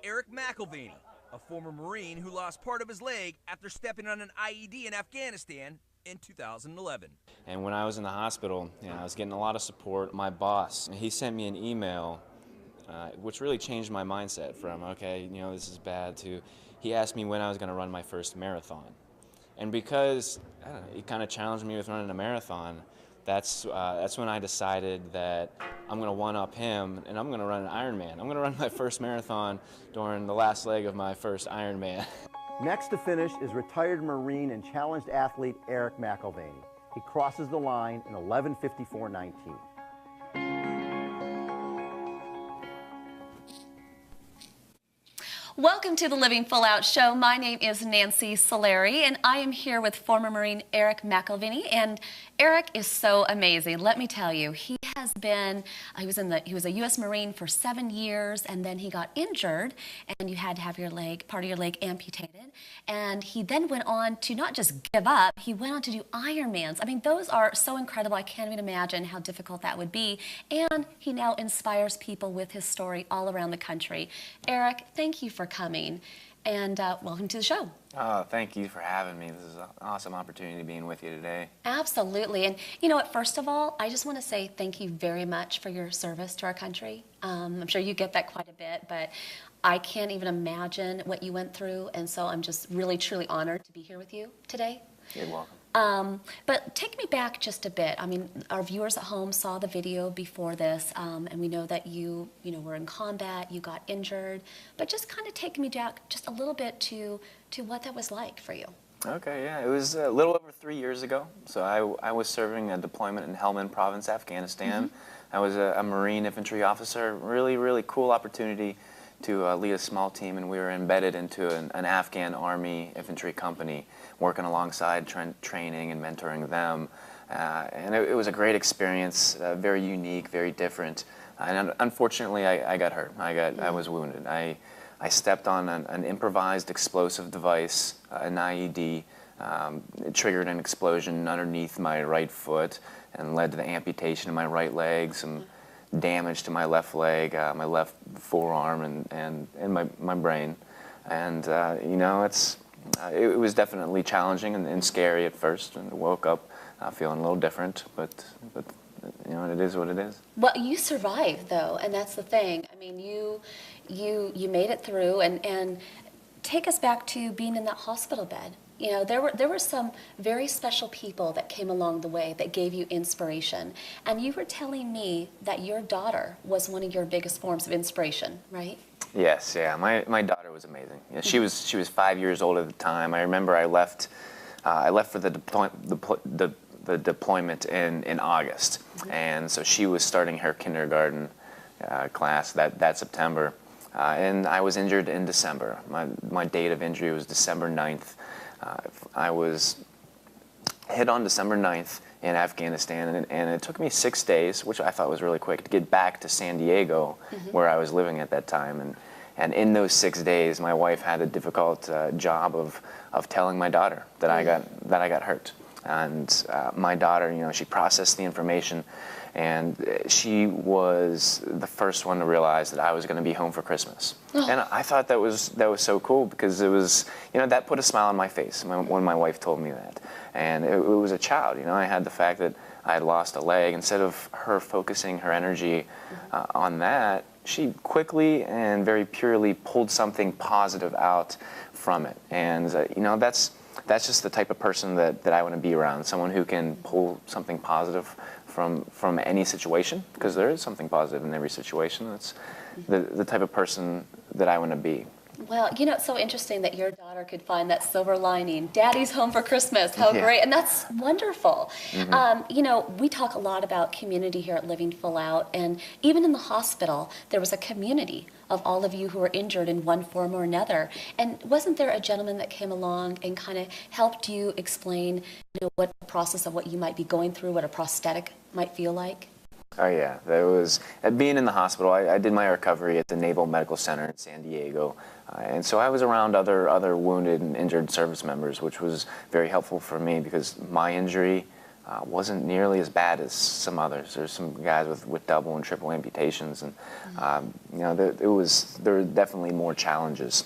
Eric McElvenny, a former Marine who lost part of his leg after stepping on an IED in Afghanistan in 2011. And when I was in the hospital, I was getting a lot of support. My boss, he sent me an email, which really changed my mindset from, okay, this is bad, to he asked me when I was going to run my first marathon. And because, I don't know, he kind of challenged me with running a marathon, that's when I decided that I'm going to one-up him, and I'm going to run an Ironman. I'm going to run my first marathon during the last leg of my first Ironman. Next to finish is retired Marine and challenged athlete Eric McElvenny. He crosses the line in 11:54:19. Welcome to the Living Full Out Show. My name is Nancy Solari, and I am here with former Marine Eric McElvenny. And Eric is so amazing. Let me tell you, he was a U.S. Marine for 7 years, and then he got injured, and you had to have part of your leg amputated. And he then went on to not just give up, he went on to do Ironmans. I mean, those are so incredible. I can't even imagine how difficult that would be. And he now inspires people with his story all around the country. Eric, thank you for coming, and welcome to the show. Oh, thank you for having me. This is an awesome opportunity being with you today. Absolutely. And you know what, first of all, I just want to say thank you very much for your service to our country. I'm sure you get that quite a bit, but I can't even imagine what you went through, and so I'm just really, truly honored to be here with you today. You're welcome. But take me back just a bit. I mean, our viewers at home saw the video before this, and we know that you were in combat, you got injured, but just kind of take me back just a little bit to what that was like for you. Okay, yeah, it was a little over 3 years ago. So I was serving a deployment in Helmand Province, Afghanistan. Mm-hmm. I was a Marine infantry officer. Really, really cool opportunity to lead a small team, and we were embedded into an Afghan Army infantry company, working alongside training and mentoring them. And it was a great experience, very unique, very different. And unfortunately, I got hurt. I was wounded. I stepped on an improvised explosive device, an IED. It triggered an explosion underneath my right foot and led to the amputation of my right leg, some damage to my left leg, my left forearm, and my brain. And it was definitely challenging and scary at first, and I woke up feeling a little different, but it is what it is. Well, you survived though, and that's the thing. I mean, you made it through, and take us back to being in that hospital bed. You know, there were some very special people that came along the way that gave you inspiration. And you were telling me that your daughter was one of your biggest forms of inspiration, right? Yes, yeah. My daughter was amazing. Yeah, she was 5 years old at the time. I remember I left for the deployment in August, and so she was starting her kindergarten class that September, and I was injured in December. My date of injury was December 9th. I was hit on December 9th in Afghanistan, and it took me 6 days, which I thought was really quick, to get back to San Diego, where I was living at that time. And in those 6 days, my wife had a difficult job of telling my daughter that I got hurt. And my daughter, she processed the information, and she was the first one to realize that I was going to be home for Christmas. Oh. And I thought that was so cool, because it was, that put a smile on my face when my wife told me that. And it was a child. I had the fact that I had lost a leg. Instead of her focusing her energy on that, she quickly and very purely pulled something positive out from it. And that's just the type of person that I want to be around, someone who can pull something positive from any situation, because there is something positive in every situation. That's the type of person that I want to be. Well, it's so interesting that your daughter could find that silver lining. Daddy's home for Christmas. How great. And that's wonderful. We talk a lot about community here at Living Full Out. And even in the hospital, there was a community of all of you who were injured in one form or another. And wasn't there a gentleman that came along and kind of helped you explain what the process of what you might be going through, what a prosthetic might feel like? Oh yeah, that was being in the hospital. I did my recovery at the Naval Medical Center in San Diego, and so I was around other wounded and injured service members, which was very helpful for me, because my injury wasn't nearly as bad as some others. There's some guys with double and triple amputations, and there were definitely more challenges.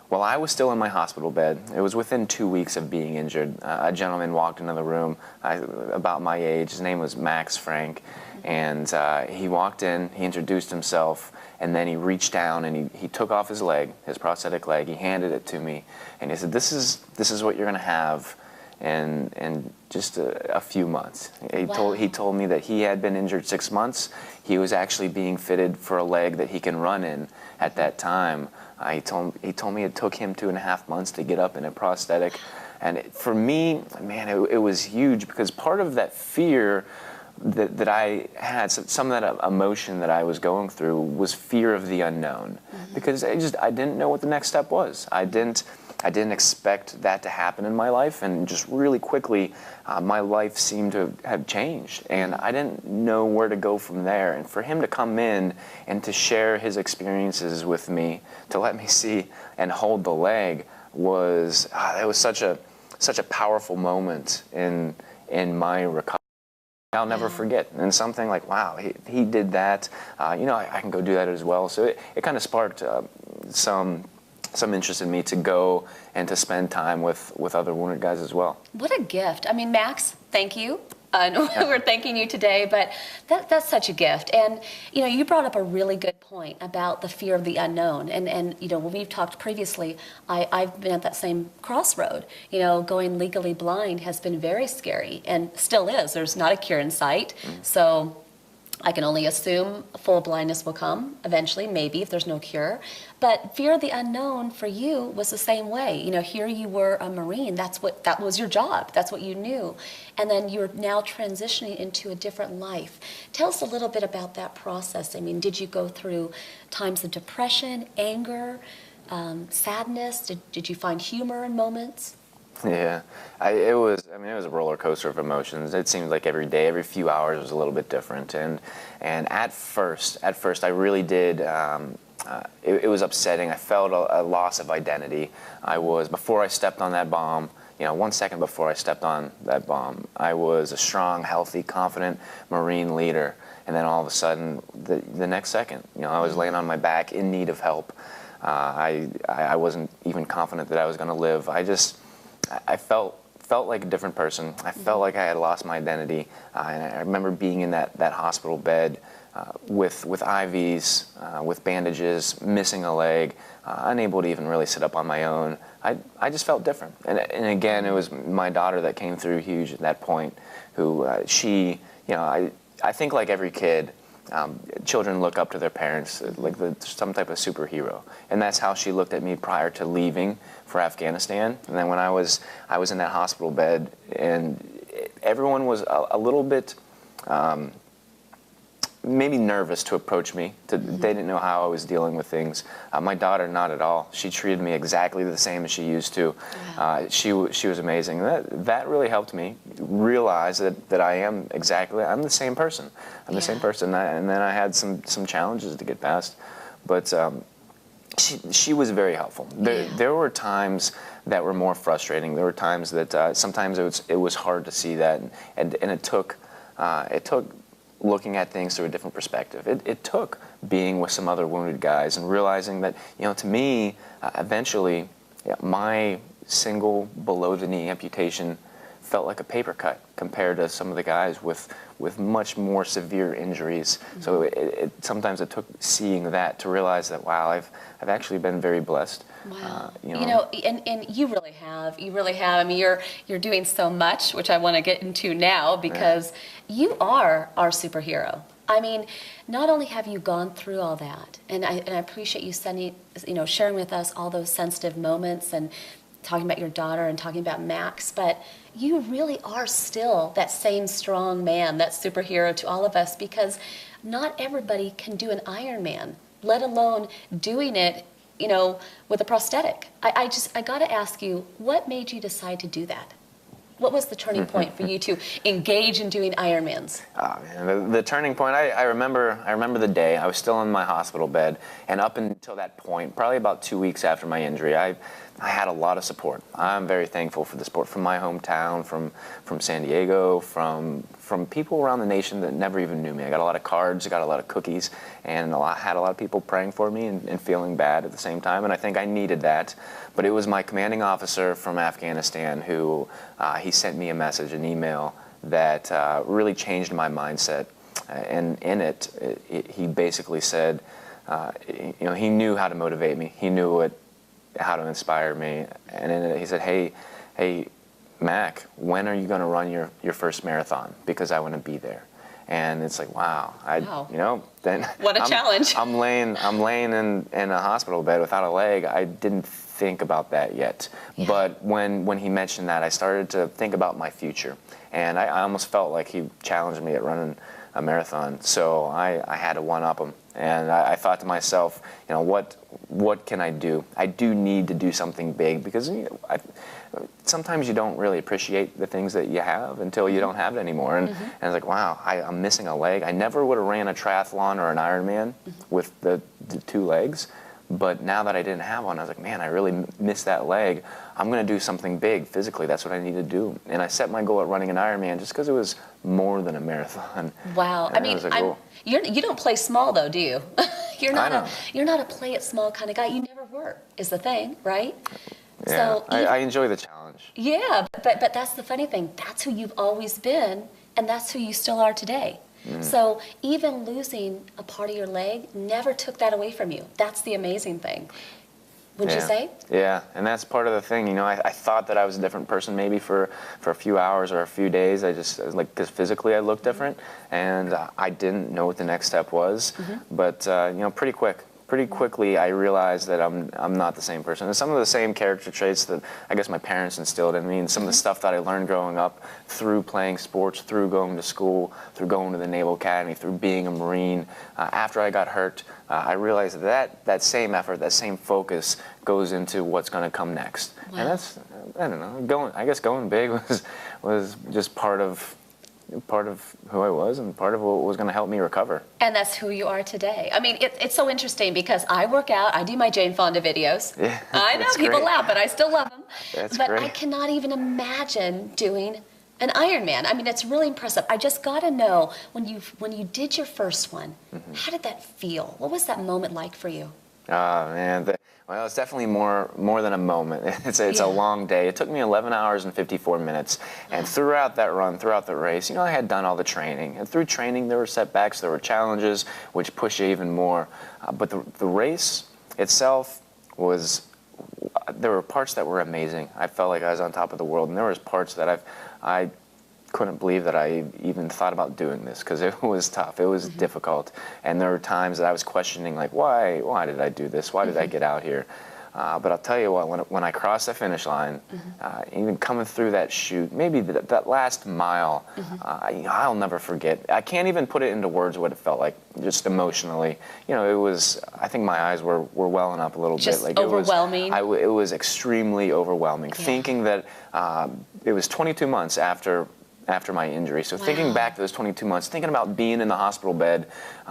While I was still in my hospital bed, it was within 2 weeks of being injured, a gentleman walked into the room about my age. His name was Max Frank, and he walked in, he introduced himself, and then he reached down and he took off his leg, his prosthetic leg, he handed it to me, and he said, this is what you're going to have in just a few months. He told me that he had been injured 6 months. He was actually being fitted for a leg that he can run in at that time. He told me it took him 2.5 months to get up in a prosthetic. And for me, man, it was huge, because part of that fear that I had, some of that emotion that I was going through was fear of the unknown. Because I didn't know what the next step was. I didn't expect that to happen in my life, and just really quickly, my life seemed to have changed, and I didn't know where to go from there. And for him to come in and to share his experiences with me, to let me see and hold the leg, was it was such a powerful moment in my recovery. I'll never forget. And something like, wow, he did that. I can go do that as well. So it kind of sparked some interest in me to go and to spend time with other wounded guys as well. What a gift. I mean, Max, thank you. We're thanking you today, but that's such a gift. And, you brought up a really good point about the fear of the unknown. And when we've talked previously, I've been at that same crossroad. Going legally blind has been very scary, and still is. There's not a cure in sight. So I can only assume full blindness will come eventually, maybe, if there's no cure. But fear of the unknown for you was the same way. Here you were a Marine. That was your job. That's what you knew. And then you're now transitioning into a different life. Tell us a little bit about that process. I mean, did you go through times of depression, anger, sadness? Did you find humor in moments? Yeah, it was a roller coaster of emotions. It seemed like every day, every few hours was a little bit different. And at first, I really did. It was upsetting. I felt a loss of identity. Before I stepped on that bomb, 1 second before I stepped on that bomb, I was a strong, healthy, confident Marine leader. And then all of a sudden, the next second, I was laying on my back in need of help. I wasn't even confident that I was going to live. I felt like a different person. I felt like I had lost my identity. And I remember being in that hospital bed with IVs, with bandages, missing a leg, unable to even really sit up on my own. I just felt different. And again, it was my daughter that came through huge at that point, who I think like every kid, children look up to their parents like some type of superhero, and that's how she looked at me prior to leaving for Afghanistan. And then when I was in that hospital bed, and everyone was a little bit maybe nervous to approach me. They didn't know how I was dealing with things. My daughter, not at all. She treated me exactly the same as she used to. Yeah. She was amazing. That really helped me realize that I'm the same person. I'm the same person. And then I had some challenges to get past. But she was very helpful. There were times that were more frustrating. There were times that sometimes it was hard to see that, and it took looking at things through a different perspective. It took being with some other wounded guys and realizing that, to me, eventually, my single below-the-knee amputation felt like a paper cut compared to some of the guys with much more severe injuries. So sometimes it took seeing that to realize that, wow, I've actually been very blessed. Wow. And you really have. You really have. I mean, you're doing so much, which I want to get into now, because you are our superhero. I mean, not only have you gone through all that, and I appreciate you sharing with us all those sensitive moments and talking about your daughter and talking about Max, but you really are still that same strong man, that superhero to all of us, because not everybody can do an Ironman, let alone doing it, with a prosthetic. I got to ask you, what made you decide to do that? What was the turning point for you to engage in doing Ironmans? Oh, man, the turning point, I remember the day. I was still in my hospital bed, and up until that point, probably about 2 weeks after my injury, I had a lot of support. I'm very thankful for the support from my hometown, from San Diego, from people around the nation that never even knew me. I got a lot of cards, I got a lot of cookies, and had a lot of people praying for me and feeling bad at the same time, and I think I needed that. But it was my commanding officer from Afghanistan who, he sent me a message, an email, that really changed my mindset. And in it, he basically said, he knew how to motivate me. He knew how to inspire me. And in it, he said, hey, Mac, when are you going to run your first marathon? Because I want to be there. And it's like, wow. Then what a challenge. I'm laying in a hospital bed without a leg. I didn't think about that yet. Yeah. But when he mentioned that, I started to think about my future. And I almost felt like he challenged me at running a marathon. So I had to one-up him. And I thought to myself, what can I do? I do need to do something big, because sometimes you don't really appreciate the things that you have until you don't have it anymore. And I was like, wow, I'm missing a leg. I never would have ran a triathlon or an Ironman with the 2 legs. But now that I didn't have one, I was like, man, I really missed that leg. I'm going to do something big physically. That's what I need to do. And I set my goal at running an Ironman just because it was more than a marathon. Wow. And I mean, like, you don't play small, though, do you? You're not a play it small kind of guy. You never were, is the thing, right? Yeah, so I enjoy the challenge. Yeah, but that's the funny thing. That's who you've always been, and that's who you still are today. So even losing a part of your leg never took that away from you. That's the amazing thing. Wouldn't you say? Yeah, and that's part of the thing. I thought that I was a different person maybe for a few hours or a few days. Because physically I looked different, and I didn't know what the next step was. But pretty quickly I realized that I'm not the same person. And some of the same character traits that I guess my parents instilled in me, and some of the stuff that I learned growing up through playing sports, through going to school, through going to the Naval Academy, through being a Marine. After I got hurt, I realized that same effort, that same focus goes into what's going to come next. Wow. And that's, I don't know, going big was just part of who I was and part of what was going to help me recover. And that's who you are today. I mean, it's so interesting because I work out, I do my Jane Fonda videos. Yeah, I know, people great. laugh, but I still love them. That's but great. I cannot even imagine doing an Ironman. I mean, it's really impressive. I just got to know, when you did your first one, how did that feel? What was that moment like for you? Oh, man. Well, it's definitely more than a moment. It's a long day. It took me 11 hours and 54 minutes. And throughout that run, throughout the race, I had done all the training. And through training, there were setbacks, there were challenges, which push you even more. But the race itself there were parts that were amazing. I felt like I was on top of the world. And there was parts that I couldn't believe that I even thought about doing this, because it was tough. It was difficult. And there were times that I was questioning, like, why did I do this? Why did I get out here? But I'll tell you what, when I crossed the finish line, even coming through that chute, maybe that last mile, I'll never forget. I can't even put it into words what it felt like, just emotionally. It was, I think my eyes were welling up a little bit. Just overwhelming? It was extremely overwhelming. Yeah. Thinking that it was 22 months after my injury. So thinking back to those 22 months, thinking about being in the hospital bed,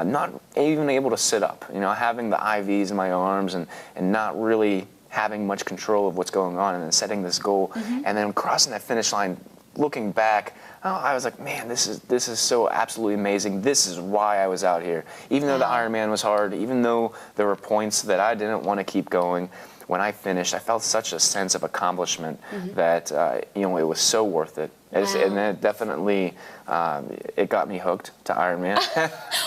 not even able to sit up, having the IVs in my arms and not really having much control of what's going on, and then setting this goal, and then crossing that finish line, looking back, I was like, man, this is so absolutely amazing. This is why I was out here. Even though the Ironman was hard, even though there were points that I didn't want to keep going, when I finished, I felt such a sense of accomplishment that it was so worth it. And it definitely, it got me hooked to Ironman.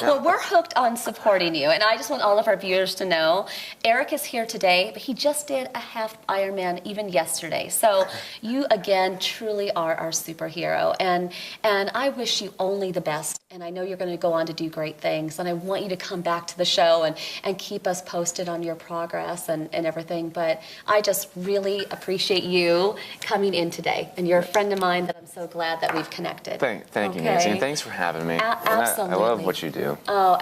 Well, we're hooked on supporting you, and I just want all of our viewers to know, Eric is here today, but he just did a half Ironman even yesterday. So you, again, truly are our superhero, and I wish you only the best, and I know you're going to go on to do great things, and I want you to come back to the show and keep us posted on your progress and everything, but I just really appreciate you coming in today, and you're a friend of mine that I'm so glad that we've connected. Thank you, Nancy, and thanks for having me. Absolutely. I love what you do. Oh,